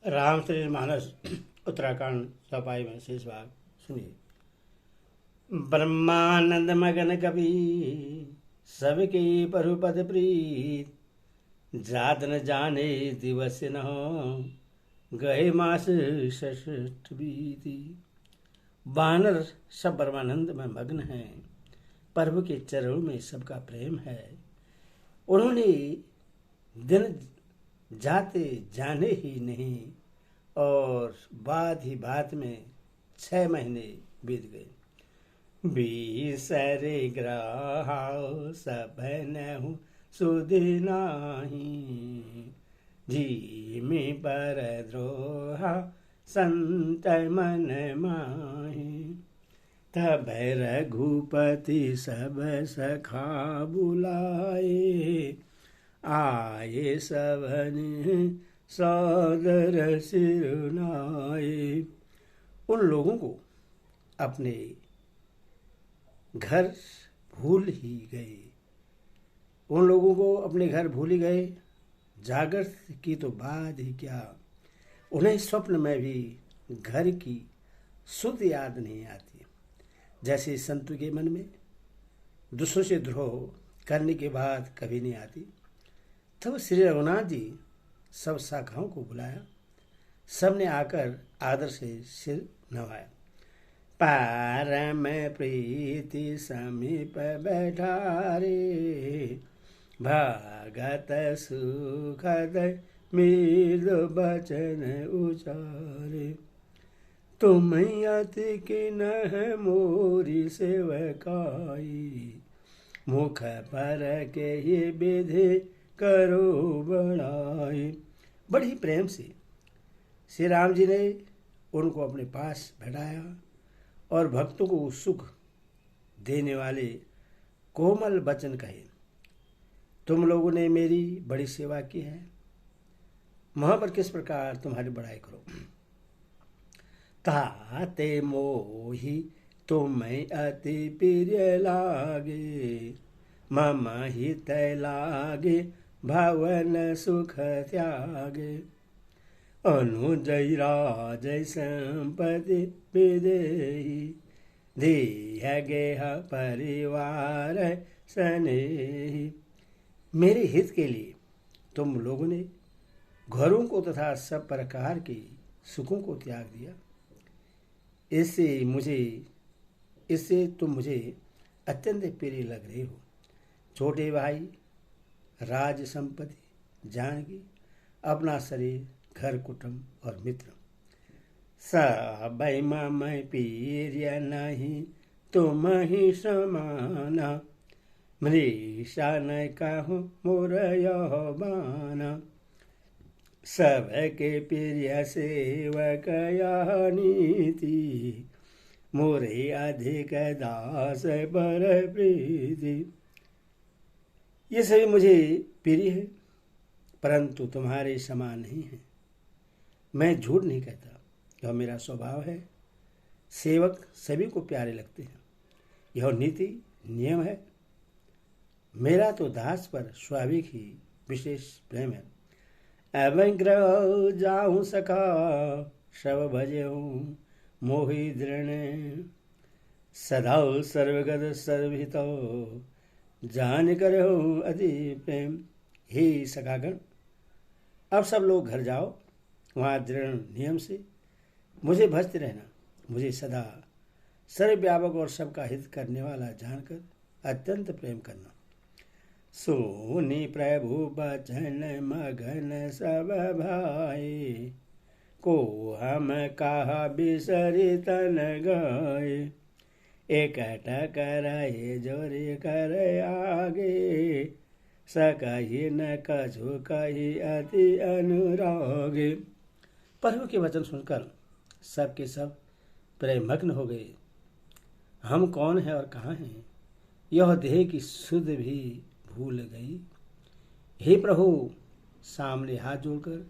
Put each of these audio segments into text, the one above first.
रामचरितमानस उत्तराखंड सफाई में शेष भाग सुनिए। ब्रह्मानंद मगन कवि सबके परुपद प्रीत, जात न जाने दिवस न हो गए मास षष्ठ बीती। वानर सब ब्रह्मानंद में मग्न हैं, प्रभु के चरणों में सबका प्रेम है। उन्होंने दिन जाते जाने ही नहीं और बात ही बात में 6 महीने बीत गए। बिसरे ग्रह सब नहु सुध नाही, जी में पर द्रोहा संत मन माही। तब रघुपति सब सखा बुलाए, आए सबन सादर सिरनाए। उन लोगों को अपने घर भूल ही गए, जागृत की तो बात ही क्या, उन्हें स्वप्न में भी घर की सुध याद नहीं आती। जैसे संतों के मन में दूसरों से द्रोह करने के बाद कभी नहीं आती। तब श्री रघुनाथ जी सब शाखाओं को बुलाया, सबने आकर आदर से सिर नवाया। पारम प्रीति समीप बैठारे, भगत सुखद मृदु बचन उचारे। तुम अति किन्ह मोरी सेवकाई, मुख पर के ये विधि करो बड़ाई। बड़ी प्रेम से श्री राम जी ने उनको अपने पास बैठाया और भक्तों को सुख देने वाले कोमल वचन कहे। तुम लोगों ने मेरी बड़ी सेवा की है, वहाँ पर किस प्रकार तुम्हारी बड़ाई करो। ताते मोही तुम्हें अति प्रिय लागे, मम हित लागे भवन सुख त्यागे। अनुजय राज संपत्ति विदेही, देह गेह परिवार स्नेही। मेरे हित के लिए तुम लोगों ने घरों को तथा सब प्रकार के सुखों को त्याग दिया। इससे तुम मुझे अत्यंत प्रिय लग रहे हो। छोटे भाई, राज संपत्ति, जानकी, अपना शरीर, घर कुटुंब और मित्र, सब मम प्रिय नहीं तुम ही समाना। मृषा न कहूँ मोर यह बाना, सबके प्रिय सेवक यह नीति। मोरे अधिक दास पर प्रीति। ये सभी मुझे प्रिय है, परंतु तुम्हारे समान नहीं है। मैं झूठ नहीं कहता, यह मेरा स्वभाव है। सेवक सभी को प्यारे लगते हैं, यह नीति नियम है। मेरा तो दास पर स्वाभाविक ही विशेष प्रेम है। एवं ग्रह जाऊं सखा, सब भजेऊं मोहि दृढ़। सदा सर्वगत सर्वहितो, जान कर हो अति प्रेम। हे सखागण, अब सब लोग घर जाओ, वहाँ दृढ़ नियम से मुझे भजते रहना। मुझे सदा सर्वव्यापक और सबका हित करने वाला जानकर अत्यंत प्रेम करना। सोनी प्रभु बचन मगन सब भाई, को हम कहा बिसरी तन गाए। एकट करे जोरी करे आगे, सकही न कछु कही अति अनुरागे। प्रभु के वचन सुनकर सब के सब प्रेमग्न हो गए। हम कौन हैं और कहाँ हैं, यह देह की सुध भी भूल गई। हे प्रभु, सामने हाथ जोड़कर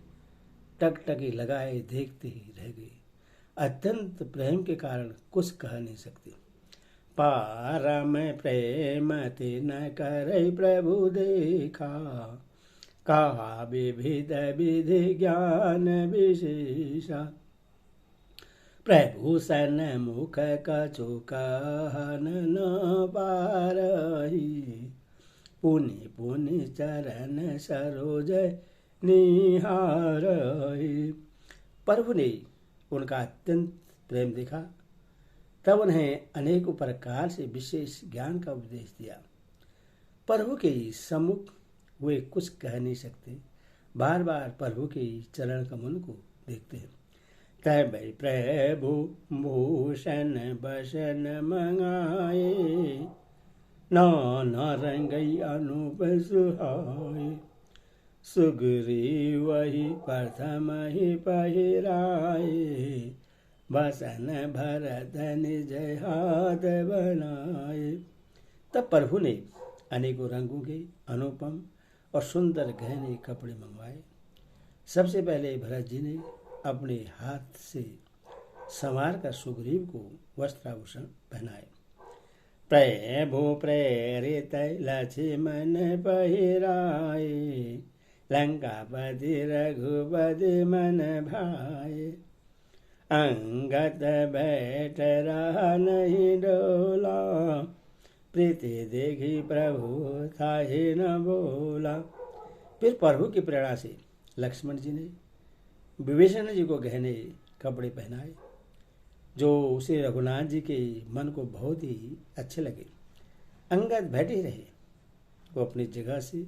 टकटकी लगाए देखते ही रह गए। अत्यंत प्रेम के कारण कुछ कह नहीं सकते। परम प्रेम ते न करे प्रभु देखा, कहा विविध विधि ज्ञान विशेषा, प्रभु सन मुख कछु कहन न पारही, पुनि पुनि चरण सरोज निहारही। प्रभु ने उनका अत्यंत प्रेम देखा, तब उन्हें अनेकों प्रकार से विशेष ज्ञान का उपदेश दिया। प्रभु के सम्मुख वे कुछ कह नहीं सकते, बार बार प्रभु के चरण कमल को देखते हैं। तब प्रभु भूषण बसन मंगाए, नाना रंगई अनूप सुहाए, सुग्रीव वही प्रथम ही पहिराए, बसन भरत निज हाथ बनाए। तब प्रभु ने अनेकों रंगों के अनुपम और सुंदर गहने कपड़े मंगवाए। सबसे पहले भरत जी ने अपने हाथ से संवार कर सुग्रीव को वस्त्राभूषण पहनाए। प्रभु प्रेरित लक्ष्मण पहिराए, लंकापति रघुपति मन भाए, अंगद बैठ रहा नहीं डोला, प्रीति देखी प्रभु था ही न बोला। फिर प्रभु की प्रेरणा से लक्ष्मण जी ने विभीषण जी को गहने कपड़े पहनाए, जो श्री रघुनाथ जी के मन को बहुत ही अच्छे लगे। अंगद बैठे रहे, वो अपनी जगह से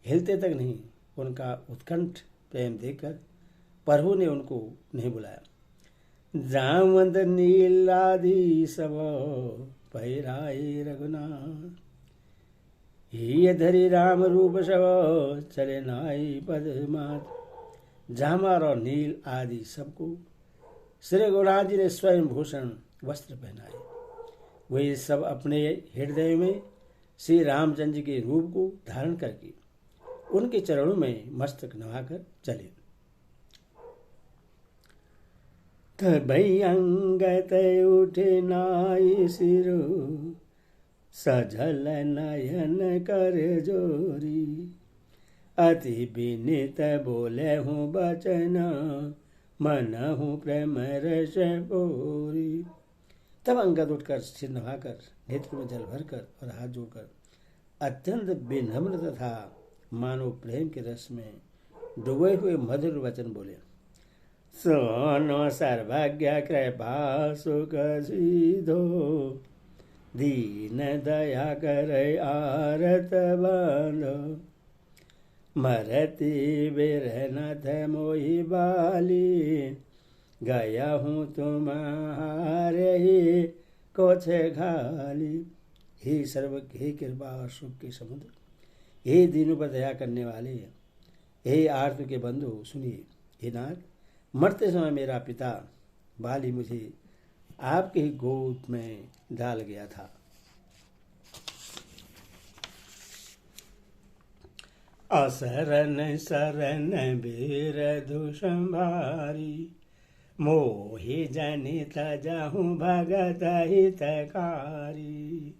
हिलते तक नहीं। उनका उत्कंठ प्रेम देखकर प्रभु ने उनको नहीं बुलाया। जामवंत नीलादि सब पहिराए रघुनाथ, ही धरी राम रूप सब चले नाई पदमात। जामर और नील आदि सबको श्री रघुनाथ जी ने स्वयं भूषण वस्त्र पहनाए। वे सब अपने हृदय में श्री रामचंद्र जी के रूप को धारण करके उनके चरणों में मस्तक नवाकर चले। तबई अंगत उठे नाई सिरो, सजल नयन कर जोरी, अति विनीत बोले हूँ बचन, मन हूँ प्रेम रस पूरी। तब अंगद उठकर सिर नवाकर, नेत्र में जल भरकर और हाथ जोड़कर अत्यंत विनम्र तथा मानव प्रेम के रस में डूबे हुए मधुर वचन बोले। सोनो सर्वज्ञ कृपा सुख सीधो, दीन दया कर आरत बांधो, मरती बिरहनथ मोहि बाली, गया हूँ तुम्हारे ही कोछ घाली। हे सर्व, हे कृपा और सुख के समुद्र, हे दीनों पर दया करने वाले, हे आर्त के बंधु सुनिए। हे नाथ, मरते समय मेरा पिता बाली मुझे आपके ही गोद में डाल गया था। असरन सरन वीर दुषंभारी, मोहि जनित जाहूँ भगत हितकारी।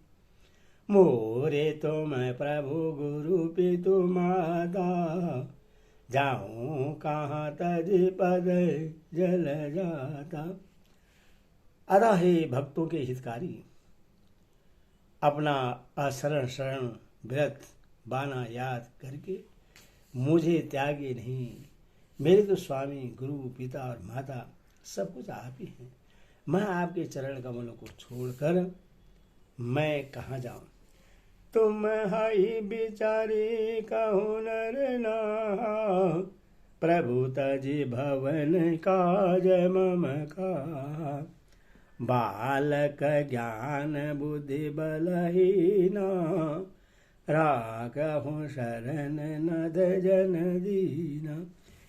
मोरे तुम प्रभु गुरु पितु माता, जाऊँ कहाँ तज पद जल जाता। अतः हे भक्तों के हितकारी, अपना असरण शरण व्रत बाना याद करके मुझे त्यागे नहीं। मेरे तो स्वामी गुरु पिता और माता सब कुछ आप ही हैं। मैं आपके चरण कमलों को छोड़कर मैं कहाँ जाऊं। तुम हाई बिचारी कहूँ नर नाहा, प्रभु तजी भवन काज मम का। बालक ज्ञान बुद्धि बलहीना, राखहूँ शरण नद जन दीना।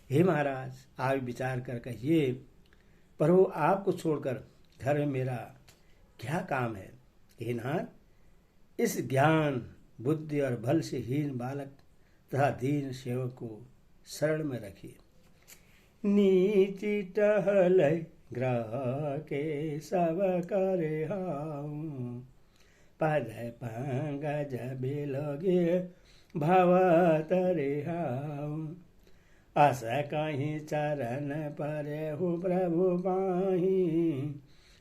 हे महाराज, आप विचार कर कहिए, प्रभु आपको छोड़कर घर में मेरा क्या काम है। हे नाथ, इस ज्ञान बुद्धि और बल से हीन बालक तथा दीन सेवक को शरण में रखिए। नीति टहल ग्रह के सब करे हाऊं, पद पंगज बिलोगे भव तरिहाऊ। अस कहीं चरण पर हो प्रभु पाही,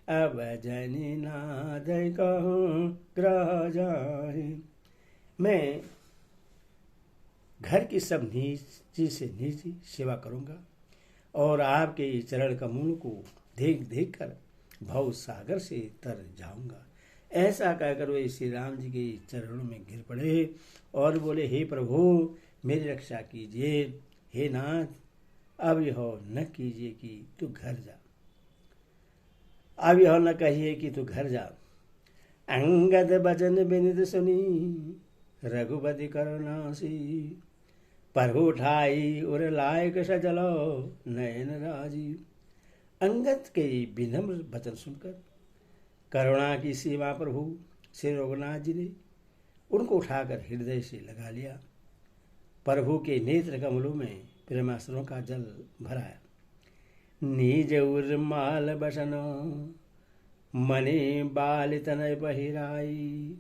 अब जनि नाथ कहूँ ग्रह जाहि। मैं घर की सब निजी से निजी सेवा करूँगा और आपके चरण कमल को देख देख कर भव सागर से तर जाऊंगा। ऐसा कहकर वे श्री राम जी के चरणों में गिर पड़े और बोले, हे प्रभु मेरी रक्षा कीजिए। हे नाथ, अब यह न कीजिए कि तू घर जा, अब यह न कहिए कि तू घर जा। अंगद बचन बिनित सुनी, रघुपति करुणासी। प्रभु उठाई उर लायक सजलो, नयन राजीव। अंगद के विनम्र वचन सुनकर करुणा की सीमा प्रभु श्री रघुनाथ जी ने उनको उठाकर हृदय से लगा लिया। प्रभु के नेत्र कमलों में प्रेमासनों का जल भराया। निज उर्माल बसनो, मणि बाल तनय पहिराई।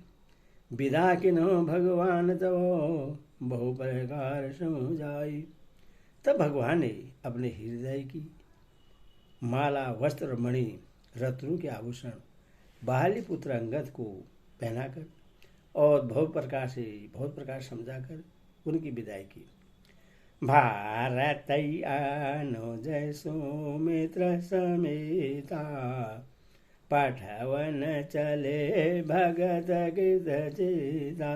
विदा किन्हो भगवान तव, बहु प्रकार समुझाई। तब भगवान ने अपने हृदय की माला, वस्त्र, मणि, रत्नों के आभूषण बाली पुत्र अंगद को पहनाकर और बहुत प्रकार समझाकर उनकी विदाई की। भारत अनुज सुमित्र समेता, पठवन चले भगत गिरध चेता।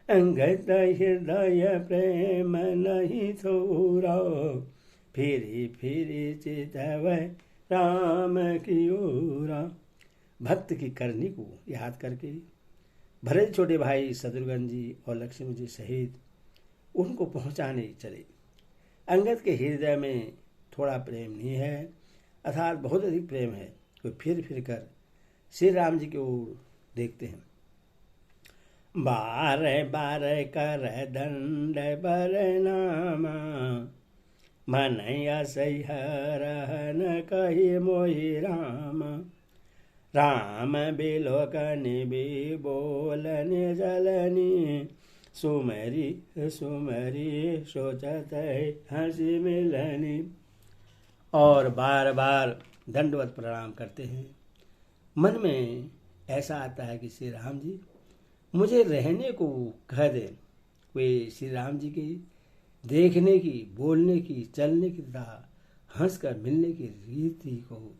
अंगद हृदय प्रेम नहीं थोरा, फिरी फिरी चितव राम की ओरा। भक्त की करनी को याद करके भरत छोटे भाई शत्रुघ्न जी और लक्ष्मण जी सहित उनको पहुंचाने चले। अंगद के हृदय में थोड़ा प्रेम नहीं है, अर्थात बहुत अधिक प्रेम है। वे फिर फिर कर श्री राम जी की ओर देखते हैं। बार बार कर दंड बरनामा, मन असह्य रहन कहि मोहि रामा। राम बिलोकनि भी बोलनि जलनी, सुमरी सुमरी सोचत हंसी मिलनी। और बार बार दंडवत प्रणाम करते हैं। मन में ऐसा आता है कि श्री राम जी मुझे रहने को कह दें। वे श्री राम जी की देखने की, बोलने की, चलने की तथा हंस कर मिलने की रीति को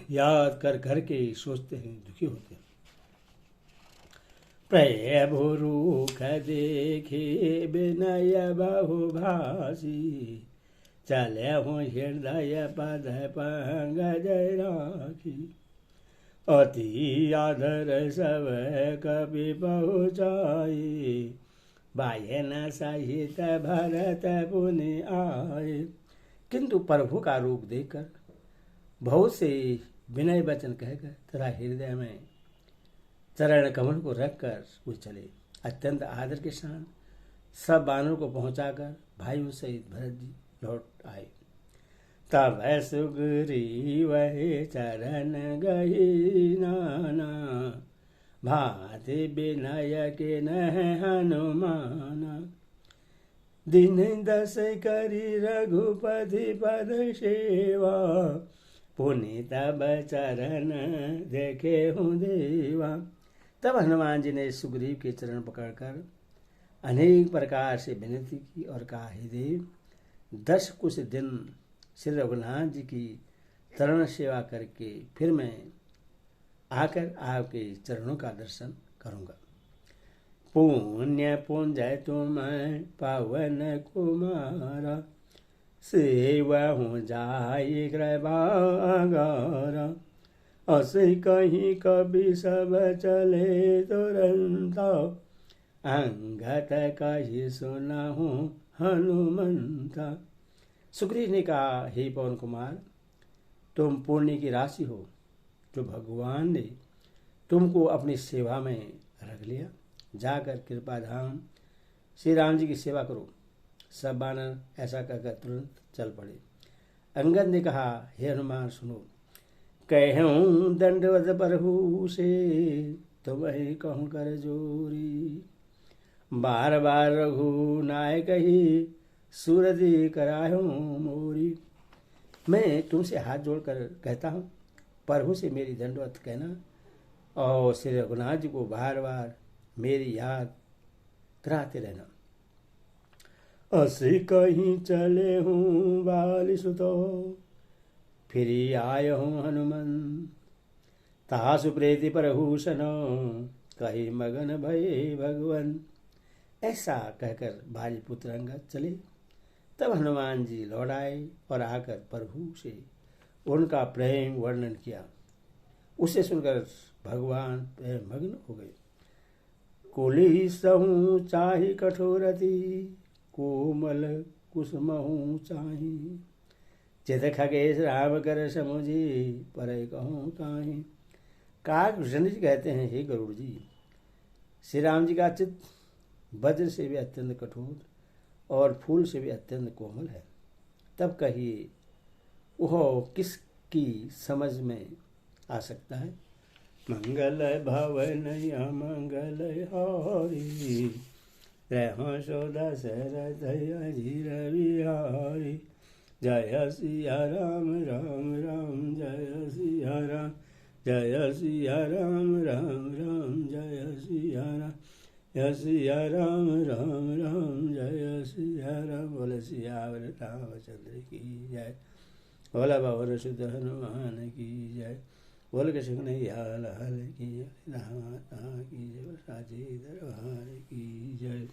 याद कर करके सोचते हैं, दुखी होते हैं। प्रभु रूख देखे विनय बहुभाषी, चले हूँ हृदय पद पंकज राखी। अति आदर सब कवि पहुँचाई, बायन सहित भरत पुनि आए। किंतु प्रभु का रूप देखकर बहुत से विनय वचन कहकर तथा हृदय में चरण कमल को रखकर वो चले। अत्यंत आदर के साथ सब बानरों को पहुंचाकर भाइयों सहित भरत जी लौट आए। तब सुग्रीव चरण गही नाना, भांति विनय के नह हनुमाना। दिन 10 करी रघुपति पद सेवा, पुनि तब चरण देखे हूँ देवा। तब हनुमान जी ने सुग्रीव के चरण पकड़कर अनेक प्रकार से विनती की और कहा, हे देव, 10 कुछ दिन श्री रघुनाथ जी की चरण सेवा करके फिर मैं आकर आपके चरणों का दर्शन करूँगा। पुण्य पुंजय तुम पवन कुमारा, सेवा हूँ जाई कृपागारा। असे कहीं कभी सब चले तुरंता, अंगत कही सुना हूँ हनुमंता। सुग्रीव ने कहा, हे पवन कुमार, तुम पुण्य की राशि हो जो भगवान ने तुमको अपनी सेवा में रख लिया। जाकर कृपा धाम श्री राम जी की सेवा करो। सब बानर ऐसा कहकर तुरंत चल पड़े। अंगद ने कहा, हे हनुमान सुनो, कहूँ दंडवत प्रभु से, तुम्हें कहूँ कर जोरी। बार बार रघु नायक ही सूरति करायो मोरी। मैं तुमसे हाथ जोड़कर कहता हूँ, प्रभु से मेरी दंडवत कहना और श्री रघुनाथ जी को बार बार मेरी याद कराते रहना। असी कहीं चले हूँ बाल सुतो, फिर आय हूँ हनुमान। तासु प्रेति प्रभूषण, कही मगन भय भगवन। ऐसा कहकर बालीपुत्र अंगद चले। तब हनुमान जी लौट आए और आकर प्रभु से उनका प्रेम वर्णन किया। उसे सुनकर भगवान प्रेम मग्न हो गए। कोली सहू चाहि कठोरति, कोमल कुसुमहू चाहि। चित खगेश राम कर समुझी, पर कहूँ काहि। काकभूषण जी कहते हैं, हे गरुड़ जी, श्री राम जी का चित्त वज्र से भी अत्यंत कठोर और फूल से भी अत्यंत कोमल है। तब कहिए वह किसकी समझ में आ सकता है। मंगल भवन मंगल हारी, रह सो दशरथ अजीर बिहारी। जय सिया राम राम राम जय सिया राम, जय सिया राम राम राम जय सिया राम, जय सिया राम राम राम जय सिया राम। बोले सियावर रामचंद्र की जय, बोला बाबर सुध हनुमान की जय, बोल के सुखनैया लाल की जय, राम की जय, साचे दरबार की जय।